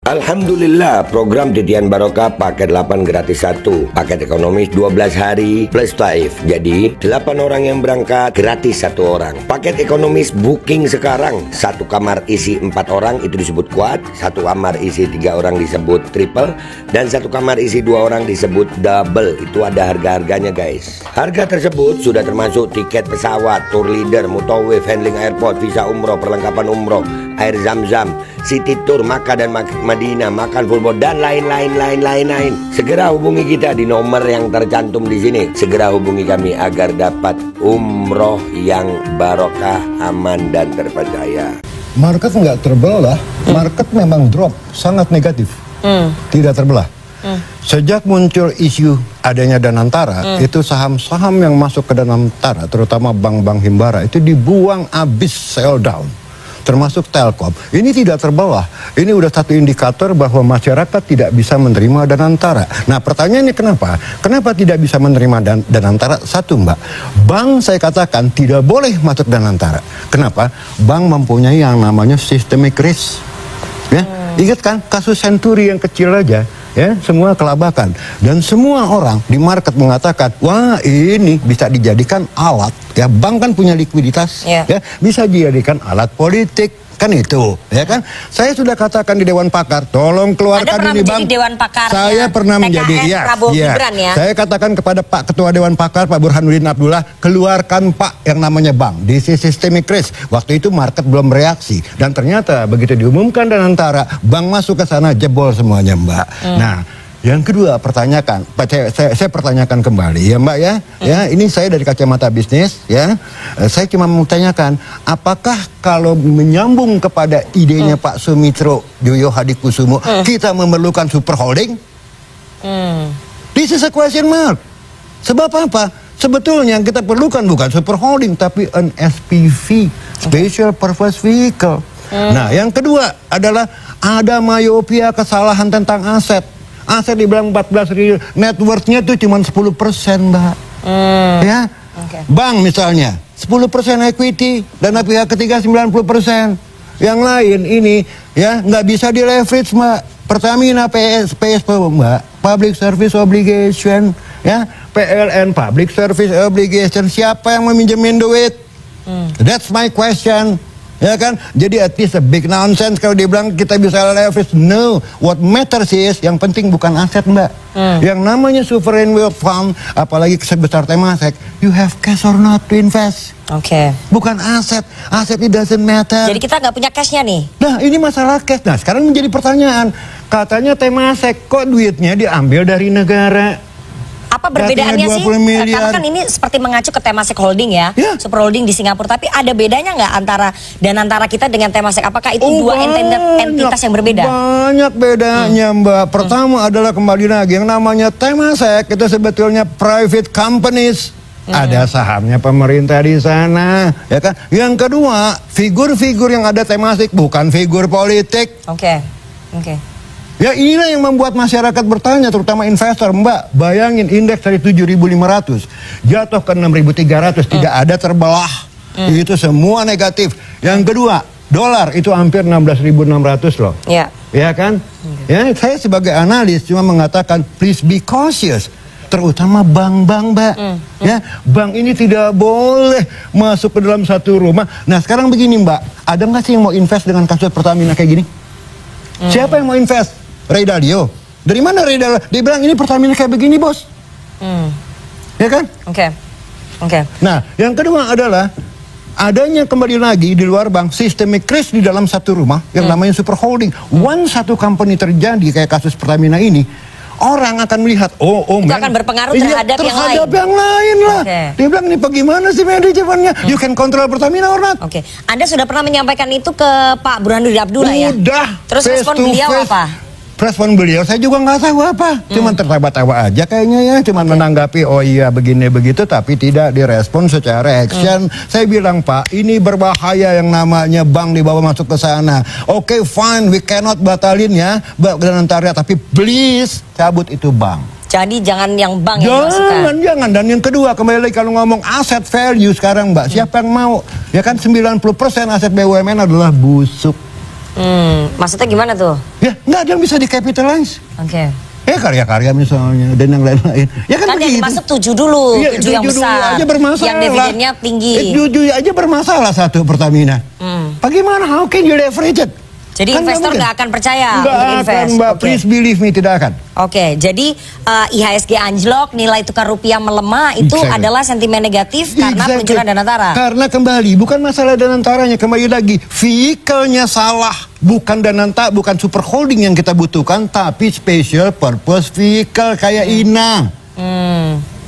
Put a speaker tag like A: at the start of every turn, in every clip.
A: Alhamdulillah, program Titian Barokah paket 8 gratis 1, paket ekonomis 12 hari plus taif. Jadi 8 orang yang berangkat gratis 1 orang. Paket ekonomis booking sekarang, 1 kamar isi 4 orang itu disebut quad, 1 kamar isi 3 orang disebut triple, dan 1 kamar isi 2 orang disebut double. Itu ada harga-harganya guys. Harga tersebut sudah termasuk tiket pesawat, tour leader, mutawif, handling airport, visa umroh, perlengkapan umroh, air zam-zam, city tour, Makkah dan Madinah, makan full board, dan lain-lain. Segera hubungi kita di nomor yang tercantum di sini. Segera hubungi kami agar dapat umroh yang barokah, aman dan terpercaya.
B: Market nggak terbelah, market memang drop, sangat negatif, tidak terbelah. Sejak muncul isu adanya Danantara, itu saham-saham yang masuk ke Danantara, terutama bank-bank Himbara, itu dibuang abis, sell down. Termasuk Telkom. Ini tidak terbelah. Ini udah satu indikator bahwa masyarakat tidak bisa menerima Danantara. Nah, pertanyaannya kenapa? Kenapa tidak bisa menerima Danantara? Satu, Mbak, bank saya katakan tidak boleh masuk Danantara. Kenapa? Bank mempunyai yang namanya systemic risk. Ya, ingat kan kasus Senturi yang kecil aja, ya, semua kelabakan, dan semua orang di market mengatakan, wah ini bisa dijadikan alat, ya, bank kan punya likuiditas, ya, bisa dijadikan alat politik, kan itu, ya kan? Saya sudah katakan di Dewan Pakar, tolong keluarkan ini bank.
C: Dewan Pakar.
B: Saya pernah menjadi,
C: Gibran, ya.
B: Saya katakan kepada Pak Ketua Dewan Pakar, Pak Burhanuddin Abdullah, keluarkan Pak yang namanya bank. This is systemic risk. Waktu itu market belum bereaksi, dan ternyata begitu diumumkan Danantara, bank masuk ke sana, jebol semuanya, Mbak. Nah, yang kedua, saya pertanyakan kembali, ya Mbak, ya, ini saya dari kacamata bisnis, ya, saya cuma mau tanyakan, apakah kalau menyambung kepada idenya Pak Sumitro Joyo Hadikusumo, kita memerlukan super holding? This is a question mark. Sebab apa? Sebetulnya yang kita perlukan bukan super holding, tapi an SPV, special purpose vehicle. Nah, yang kedua adalah ada myopia, kesalahan tentang aset. Aset dibilang 14 triliun, net worth-nya itu cuma 10%, Mbak. Ya, bank misalnya 10% equity, dana pihak ketiga 90%. Yang lain ini, ya, nggak bisa di leverage, Mbak. Pertamina PSP, Mbak, Public Service Obligation, ya, PLN Public Service Obligation. Siapa yang meminjemin duit? That's my question. Ya kan, jadi at least a big nonsense kalau dibilang kita bisa leverage. No, what matters is yang penting bukan aset, Mbak. Yang namanya sovereign wealth fund, apalagi sebesar Temasek, you have cash or not to invest. Bukan aset, aset it doesn't matter.
C: Jadi kita nggak punya cashnya nih.
B: Nah, ini masalah cash. Nah, sekarang menjadi pertanyaan, katanya Temasek kok duitnya diambil dari negara?
C: Apa perbedaannya sih? Karena kan ini seperti mengacu ke Temasek Holding, ya, Super Holding di Singapura. Tapi ada bedanya nggak antara Danantara kita dengan Temasek? Apakah itu dua entitas yang berbeda?
B: Banyak bedanya, Mbak. Pertama adalah kembali lagi, yang namanya Temasek itu sebetulnya private companies. Ada sahamnya pemerintah di sana, ya kan? Yang kedua, figur-figur yang ada Temasek bukan figur politik. Ya, inilah yang membuat masyarakat bertanya, terutama investor, Mbak. Bayangin indeks dari 7.500 jatuh ke 6.300, tidak ada terbelah. Itu semua negatif. Yang kedua, dolar itu hampir 16.600 loh. Ya kan? Ya, saya sebagai analis cuma mengatakan please be cautious. Terutama bank-bank, Mbak. Ya, bank ini tidak boleh masuk ke dalam satu rumah. Nah, sekarang begini, Mbak. Ada nggak sih yang mau invest dengan kasus Pertamina kayak gini? Siapa yang mau invest? Ray Dalio. Dari mana Ray Dalio? Dia bilang ini Pertamina kayak begini, bos. Ya kan? Nah, yang kedua adalah adanya kembali lagi di luar bank systemic risk di dalam satu rumah yang namanya super holding. Once satu company terjadi kayak kasus Pertamina ini, orang akan melihat,
C: itu akan berpengaruh terhadap
B: yang lain lah. Dia bilang, ini bagaimana sih manajemennya? You can control Pertamina or not?
C: Anda sudah pernah menyampaikan itu ke Pak Burhanuddin Abdullah, ya?
B: Udah.
C: Terus respon beliau apa?
B: Respon beliau saya juga nggak tahu apa, cuman tertawa-tawa aja kayaknya, ya, cuman menanggapi oh iya begini begitu, tapi tidak direspon secara action. Saya bilang, Pak, ini berbahaya yang namanya bank dibawa masuk ke sana. Fine, we cannot batalin, ya, Danantara, tapi please cabut itu bank.
C: Jadi jangan yang bank yang masukkan.
B: Jangan. Dan yang kedua, kembali lagi kalau ngomong aset value sekarang, Mbak, siapa yang mau? Ya kan 90% aset BUMN adalah busuk.
C: Maksudnya gimana tuh?
B: Ya, nggak ada yang bisa di-capitalize.
C: Oke.
B: Ya karya-karya misalnya dan yang lain-lain. Ya
C: kan yang dimasuk 7 dulu,
B: ya,
C: 7 yang besar.
B: Aja bermasalah.
C: Yang dividennya tinggi.
B: 7 aja bermasalah satu Pertamina. Bagaimana? How can you leverage it?
C: Jadi kan investor nggak akan percaya
B: untuk
C: invest.
B: Akan, Mbak. Okay. Please believe me, tidak akan.
C: Oke, jadi IHSG anjlok, nilai tukar rupiah melemah itu adalah sentimen negatif karena peluncuran Danantara.
B: Karena kembali bukan masalah Danantaranya, kembali lagi vehicle-nya salah. Bukan Danantara, bukan super holding yang kita butuhkan, tapi special purpose vehicle kayak INA.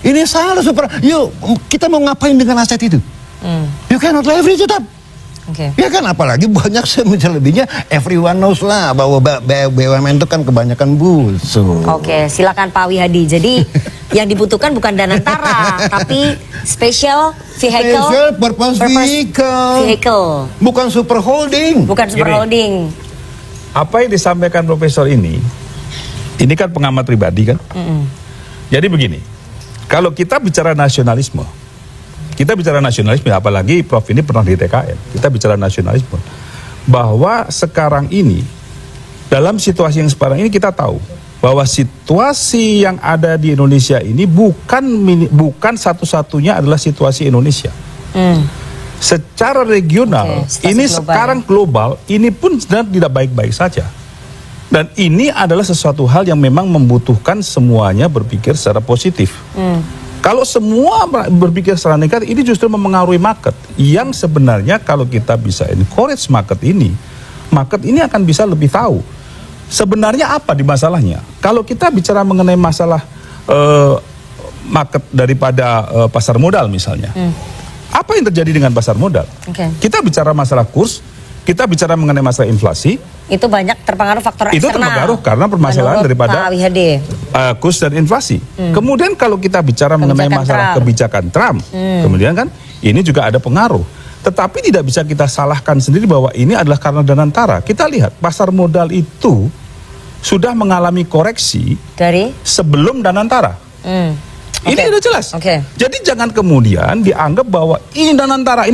B: Ini salah super. Yuk, kita mau ngapain dengan aset itu? You cannot leverage it up. Ya kan, apalagi banyak selebihnya, everyone knows lah bahwa BUMN itu kan kebanyakan busuk.
C: Oke, silakan Pak Wihadi. Jadi yang dibutuhkan bukan Danantara, tapi special
B: purpose vehicle. Bukan super holding.
C: Bukan super holding.
D: Apa yang disampaikan Profesor ini kan pengamat pribadi kan. Jadi begini, kalau kita bicara nasionalisme, apalagi Prof ini pernah di TKN, kita bicara nasionalisme, bahwa sekarang ini, dalam situasi yang sekarang ini kita tahu, bahwa situasi yang ada di Indonesia ini bukan satu-satunya adalah situasi Indonesia. Secara regional, ini global. Sekarang global, ini pun sedang tidak baik-baik saja. Dan ini adalah sesuatu hal yang memang membutuhkan semuanya berpikir secara positif. Kalau semua berpikir secara negatif, ini justru mempengaruhi market. Yang sebenarnya kalau kita bisa encourage market ini akan bisa lebih tahu sebenarnya apa di masalahnya. Kalau kita bicara mengenai masalah market daripada pasar modal misalnya, apa yang terjadi dengan pasar modal? Kita bicara masalah kurs, kita bicara mengenai masalah inflasi. Itu banyak terpengaruh faktor eksternal. Itu terpengaruh karena permasalahan daripada kurs dan inflasi. Kemudian kalau kita bicara mengenai masalah kebijakan Trump, kemudian kan ini juga ada pengaruh. Tetapi tidak bisa kita salahkan sendiri bahwa ini adalah karena Danantara. Kita lihat pasar modal itu sudah mengalami koreksi dari sebelum Danantara. Ini udah jelas. Jadi jangan kemudian dianggap bahwa ini Danantara.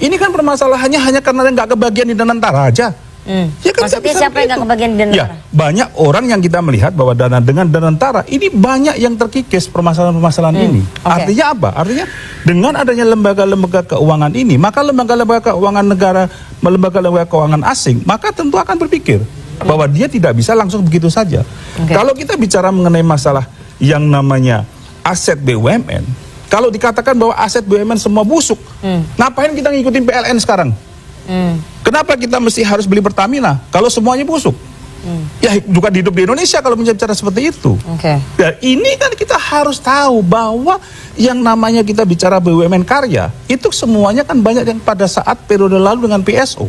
D: Ini kan permasalahannya hanya karena nggak kebagian di Danantara aja. Ya kan, maksudnya siapa yang nggak kebagian di Danantara? Ya, banyak orang yang kita melihat bahwa dengan Danantara ini banyak yang terkikis permasalahan-permasalahan ini. Artinya apa? Artinya dengan adanya lembaga-lembaga keuangan ini, maka lembaga-lembaga keuangan negara, lembaga-lembaga keuangan asing, maka tentu akan berpikir bahwa dia tidak bisa langsung begitu saja. Kalau kita bicara mengenai masalah yang namanya aset BUMN, kalau dikatakan bahwa aset BUMN semua busuk, ngapain kita ngikutin PLN sekarang? Kenapa kita mesti harus beli Pertamina kalau semuanya busuk? Ya bukan hidup di Indonesia kalau bicara seperti itu. Dan ini kan kita harus tahu bahwa yang namanya kita bicara BUMN karya itu semuanya kan banyak yang pada saat periode lalu dengan PSO.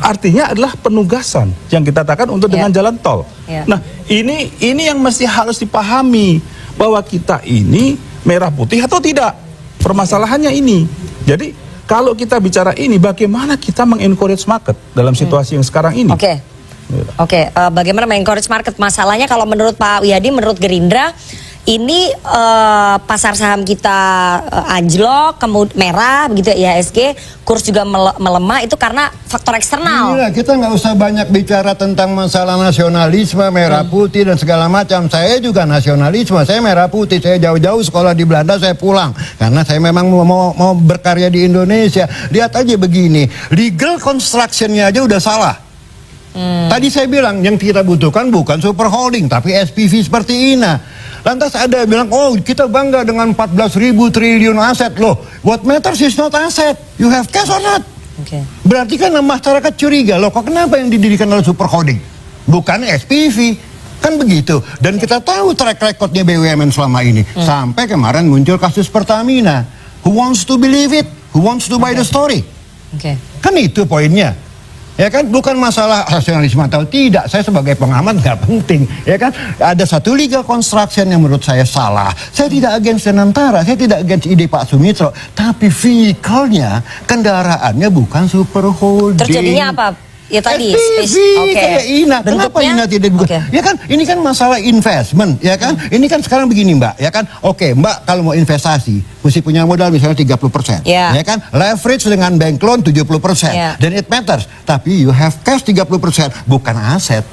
D: Artinya adalah penugasan yang kita katakan untuk dengan jalan tol. Nah ini yang mesti harus dipahami bahwa kita ini merah putih atau tidak, permasalahannya ini. Jadi kalau kita bicara ini, bagaimana kita mengencourage market dalam situasi yang sekarang ini? Bagaimana mengencourage market? Masalahnya kalau menurut Pak Wihadi, menurut Gerindra, ini pasar saham kita anjlok, kemudian merah, begitu ya, IHSG, kurs juga melemah, itu karena faktor eksternal. Iya,
B: kita nggak usah banyak bicara tentang masalah nasionalisme, merah putih dan segala macam. Saya juga nasionalisme, saya merah putih, saya jauh-jauh sekolah di Belanda, saya pulang. Karena saya memang mau berkarya di Indonesia. Lihat aja begini, legal construction-nya aja udah salah. Tadi saya bilang, yang kita butuhkan bukan super holding, tapi SPV seperti INA. Lantas ada yang bilang, oh kita bangga dengan 14.000 triliun aset loh. What matters is not asset, you have cash or not. Berarti kan masyarakat curiga, loh kok kenapa yang didirikan oleh super holding? Bukan SPV, kan begitu. Dan kita tahu track recordnya BUMN selama ini. Sampai kemarin muncul kasus Pertamina. Who wants to believe it? Who wants to buy the story? Kan itu poinnya. Ya kan, bukan masalah rasionalisme atau tidak. Saya sebagai pengamat nggak penting. Ya kan, ada satu legal construction yang menurut saya salah. Saya tidak against Danantara, saya tidak against ide Pak Sumitro. Tapi vehicle-nya, kendaraannya bukan super holding.
C: Terjadinya apa? Ya tadi,
B: SPV, kayak INA. Kenapa INA tidak dibuka? Ya kan, ini kan masalah investment, ya kan? Ini kan sekarang begini Mbak, ya kan? Oke, Mbak kalau mau investasi, mesti punya modal misalnya 30%. Ya kan? Leverage dengan bank loan 70%. Dan it matters. Tapi you have cash 30%, bukan aset.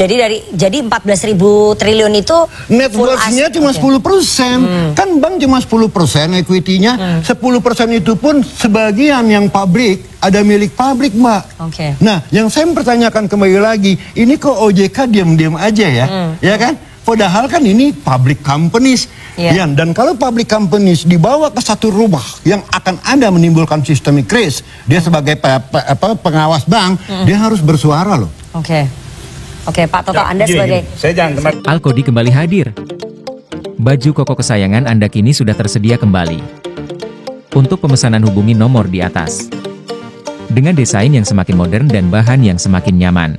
C: Jadi 14.000 triliun itu
B: net worth-nya cuma 10%. Kan bank cuma 10% equity-nya. 10% itu pun sebagian yang pabrik, ada milik pabrik, Mbak. Nah, yang saya pertanyakan kembali lagi, ini kok OJK diam-diam aja ya? Ya kan? Padahal kan ini public companies. Dan kalau public companies dibawa ke satu rumah yang akan ada menimbulkan systemic risk, dia sebagai pengawas bank, dia harus bersuara loh.
C: Oke, Pak Toto, Anda sebagai...
D: Saya jangan kena...
E: Alkodi kembali hadir. Baju koko kesayangan Anda kini sudah tersedia kembali. Untuk pemesanan hubungi nomor di atas. Dengan desain yang semakin modern dan bahan yang semakin nyaman.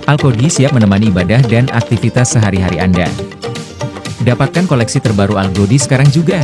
E: Alkodi siap menemani ibadah dan aktivitas sehari-hari Anda. Dapatkan koleksi terbaru Alkodi sekarang juga.